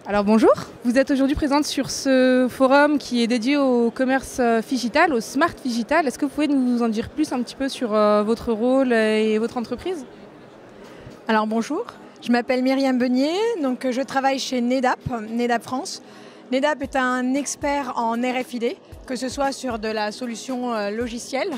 Alors bonjour, vous êtes aujourd'hui présente sur ce forum qui est dédié au commerce phygital, au smart phygital. Est-ce que vous pouvez nous en dire plus un petit peu sur votre rôle et votre entreprise? Alors bonjour, je m'appelle Myriam Beunier, donc je travaille chez NEDAP France. NEDAP est un expert en RFID, que ce soit sur de la solution logicielle,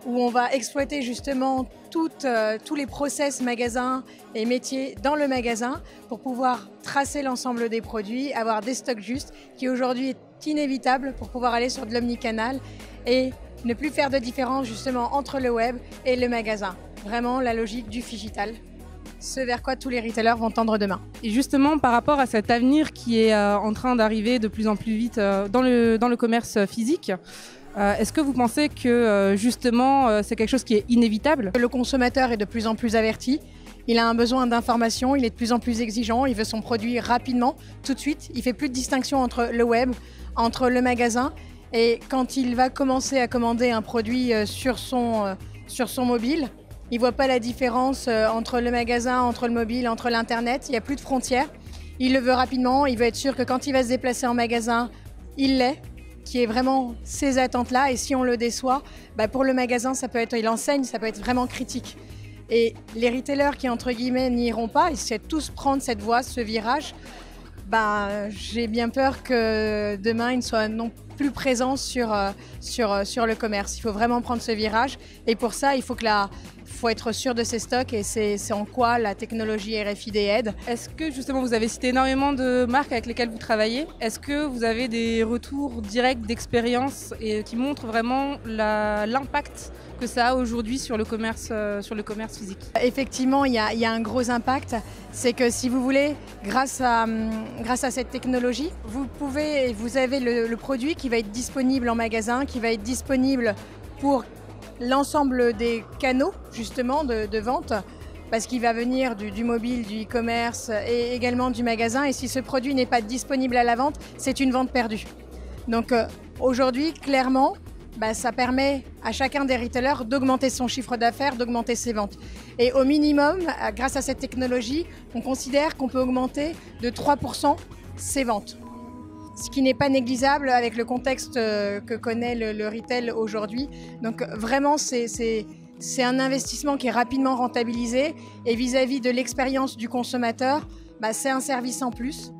où on va exploiter justement tous les process magasins et métiers dans le magasin pour pouvoir tracer l'ensemble des produits, avoir des stocks justes, qui aujourd'hui est inévitable pour pouvoir aller sur de l'omnicanal et ne plus faire de différence justement entre le web et le magasin. Vraiment la logique du phygital, ce vers quoi tous les retailers vont tendre demain. Et justement par rapport à cet avenir qui est en train d'arriver de plus en plus vite dans le commerce physique, est-ce que vous pensez que justement c'est quelque chose qui est inévitable? Le consommateur est de plus en plus averti, il a un besoin d'information, il est de plus en plus exigeant, il veut son produit rapidement, tout de suite. Il ne fait plus de distinction entre le web, entre le magasin. Et quand il va commencer à commander un produit sur son mobile, il ne voit pas la différence entre le magasin, entre le mobile, entre l'internet. Il n'y a plus de frontières. Il le veut rapidement, il veut être sûr que quand il va se déplacer en magasin, il l'est, qui est vraiment ces attentes-là. Et si on le déçoit, pour le magasin, il enseigne, ça peut être vraiment critique. Et les retailers qui, entre guillemets, n'y iront pas, ils essaient tous prendre cette voie, ce virage, j'ai bien peur que demain, ils ne soient non plus présents sur le commerce. Il faut vraiment prendre ce virage. Et pour ça, il faut être sûr de ses stocks et c'est en quoi la technologie RFID aide. Est-ce que justement vous avez cité énormément de marques avec lesquelles vous travaillez? Est-ce que vous avez des retours directs d'expérience et qui montrent vraiment l'impact que ça a aujourd'hui sur le commerce physique? Effectivement, il y a un gros impact. C'est que si vous voulez, grâce à cette technologie, vous avez le produit qui va être disponible en magasin, qui va être disponible pour l'ensemble des canaux justement de vente, parce qu'il va venir du mobile, du e-commerce et également du magasin. Et si ce produit n'est pas disponible à la vente, c'est une vente perdue. Donc aujourd'hui, clairement, ça permet à chacun des retailers d'augmenter son chiffre d'affaires, d'augmenter ses ventes. Et au minimum, grâce à cette technologie, on considère qu'on peut augmenter de 3% ses ventes. Ce qui n'est pas négligeable avec le contexte que connaît le retail aujourd'hui. Donc vraiment, c'est un investissement qui est rapidement rentabilisé. Et vis-à-vis de l'expérience du consommateur, c'est un service en plus.